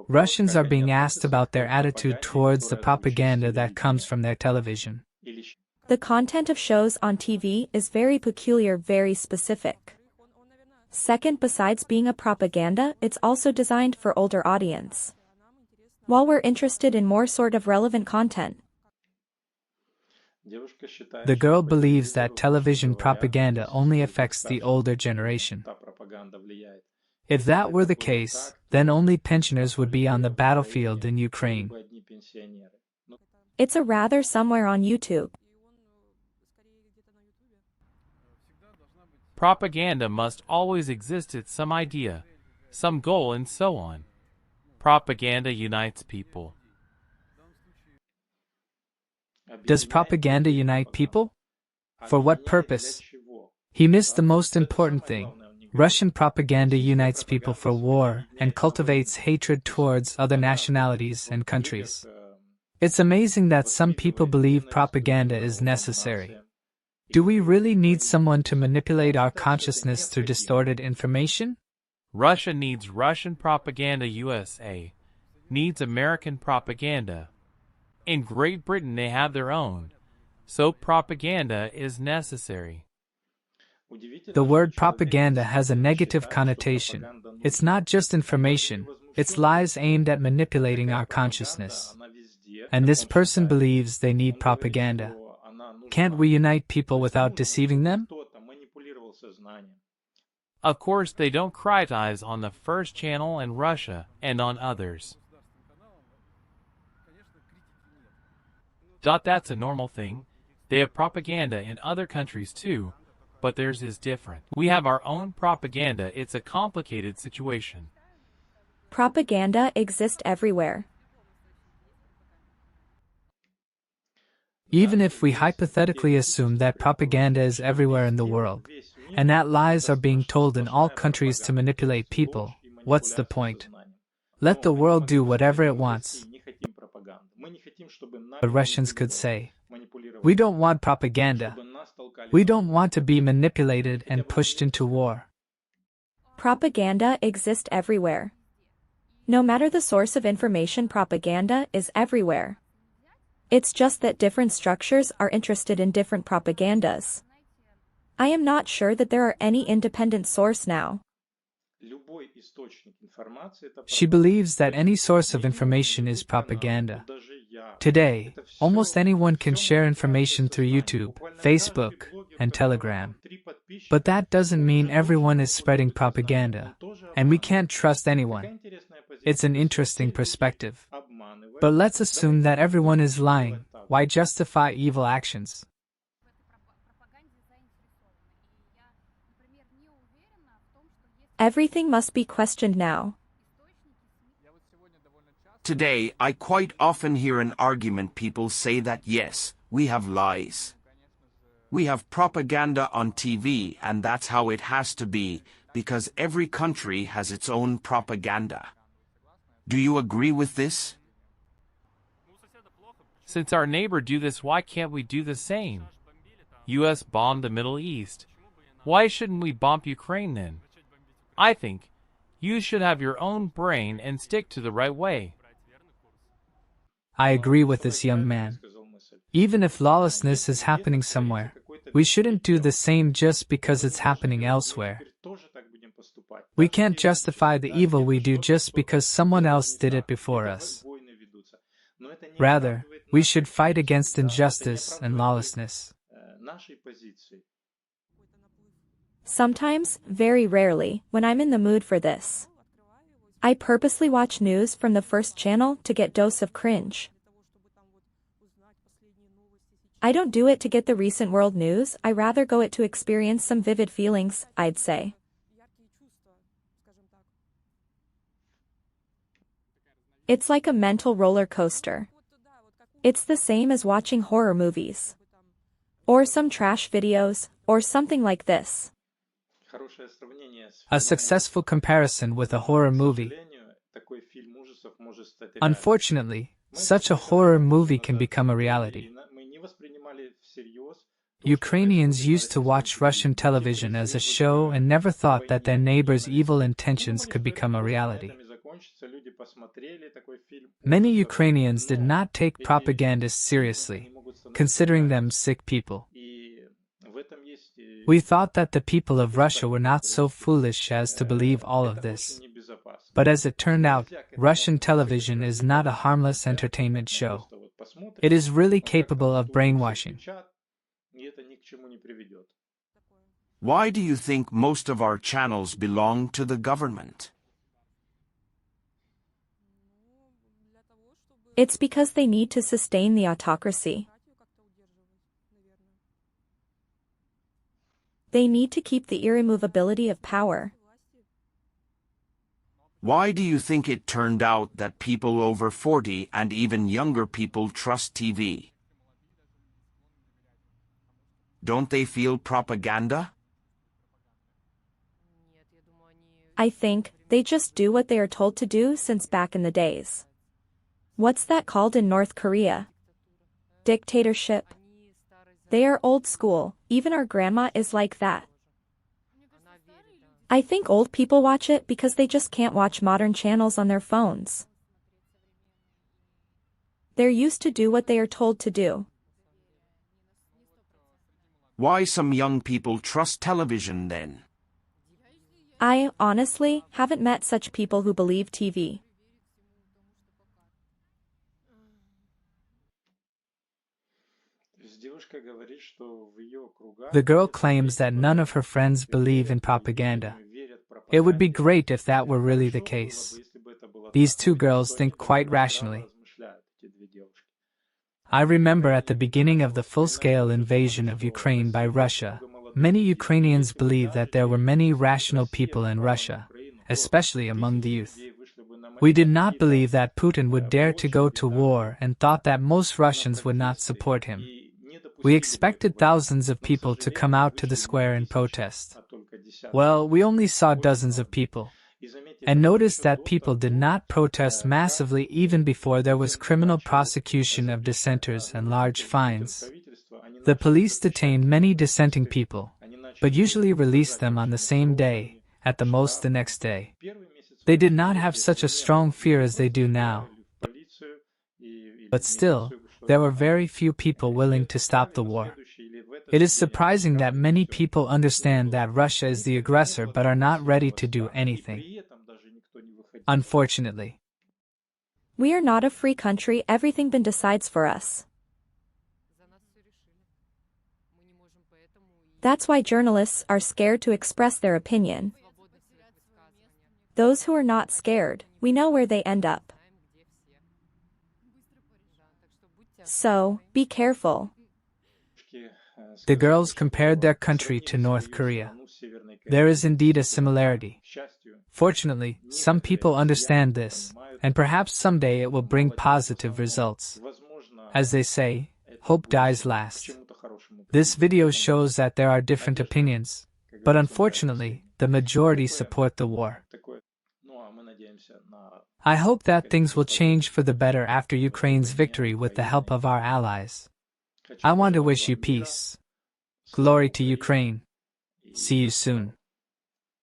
Russians are being asked about their attitude towards the propaganda that comes from their television. The content of shows on TV is very peculiar, very specific. Second, besides being a propaganda, it's also designed for older audience. While we're interested in more sort of relevant content. The girl believes that television propaganda only affects the older generation. If that were the case, then only pensioners would be on the battlefield in Ukraine. It's a rather somewhere on YouTube. Propaganda must always exist at some idea, some goal, and so on. Propaganda unites people. Does propaganda unite people? For what purpose? He missed the most important thing. Russian propaganda unites people for war and cultivates hatred towards other nationalities and countries. It's amazing that some people believe propaganda is necessary. Do we really need someone to manipulate our consciousness through distorted information? Russia needs Russian propaganda. USA needs American propaganda. In Great Britain they have their own. So propaganda is necessary. The word propaganda has a negative connotation. It's not just information, it's lies aimed at manipulating our consciousness. And this person believes they need propaganda. Can't we unite people without deceiving them? Of course they don't criticize on the first channel in Russia and on others. That's a normal thing. They have propaganda in other countries too, but theirs is different. We have our own propaganda. It's a complicated situation. Propaganda exists everywhere. Even if we hypothetically assume that propaganda is everywhere in the world, and that lies are being told in all countries to manipulate people, what's the point? Let the world do whatever it wants. The Russians could say, we don't want propaganda. We don't want to be manipulated and pushed into war. Propaganda exists everywhere. No matter the source of information, propaganda is everywhere. It's just that different structures are interested in different propagandas. I am not sure that there are any independent source now. She believes that any source of information is propaganda. Today, almost anyone can share information through YouTube, Facebook, and Telegram. But that doesn't mean everyone is spreading propaganda, and we can't trust anyone. It's an interesting perspective. But let's assume that everyone is lying. Why justify evil actions? Everything must be questioned now. Today, I quite often hear an argument. People say that yes, we have lies. We have propaganda on TV, and that's how it has to be, because every country has its own propaganda. Do you agree with this? Since our neighbor do this, why can't we do the same? US bombed the Middle East. Why shouldn't we bomb Ukraine then? I think you should have your own brain and stick to the right way. I agree with this young man. Even if lawlessness is happening somewhere, we shouldn't do the same just because it's happening elsewhere. We can't justify the evil we do just because someone else did it before us. Rather, we should fight against injustice and lawlessness. Sometimes, very rarely, when I'm in the mood for this, I purposely watch news from the first channel to get dose of cringe. I don't do it to get the recent world news, I rather go it to experience some vivid feelings, I'd say. It's like a mental roller coaster. It's the same as watching horror movies. Or some trash videos, or something like this. A successful comparison with a horror movie. Unfortunately, such a horror movie can become a reality. Ukrainians used to watch Russian television as a show and never thought that their neighbors' evil intentions could become a reality. Many Ukrainians did not take propagandists seriously, considering them sick people. We thought that the people of Russia were not so foolish as to believe all of this. But as it turned out, Russian television is not a harmless entertainment show. It is really capable of brainwashing. Why do you think most of our channels belong to the government? It's because they need to sustain the autocracy. They need to keep the irremovability of power. Why do you think it turned out that people over 40 and even younger people trust TV? Don't they feel propaganda? I think they just do what they are told to do since back in the days. What's that called in North Korea? Dictatorship. They are old school, even our grandma is like that. I think old people watch it because they just can't watch modern channels on their phones. They're used to do what they are told to do. Why some young people trust television then? I, honestly, haven't met such people who believe TV. The girl claims that none of her friends believe in propaganda. It would be great if that were really the case. These two girls think quite rationally. I remember at the beginning of the full-scale invasion of Ukraine by Russia, many Ukrainians believed that there were many rational people in Russia, especially among the youth. We did not believe that Putin would dare to go to war and thought that most Russians would not support him. We expected thousands of people to come out to the square and protest. Well, we only saw dozens of people. And noticed that people did not protest massively even before there was criminal prosecution of dissenters and large fines. The police detained many dissenting people, but usually released them on the same day, at the most the next day. They did not have such a strong fear as they do now. But still, there were very few people willing to stop the war. It is surprising that many people understand that Russia is the aggressor but are not ready to do anything. Unfortunately. We are not a free country, everything been decides for us. That's why journalists are scared to express their opinion. Those who are not scared, we know where they end up. So, be careful. The girls compared their country to North Korea. There is indeed a similarity. Fortunately, some people understand this, and perhaps someday it will bring positive results. As they say, hope dies last. This video shows that there are different opinions, but unfortunately, the majority support the war. I hope that things will change for the better after Ukraine's victory with the help of our allies. I want to wish you peace. Glory to Ukraine. See you soon.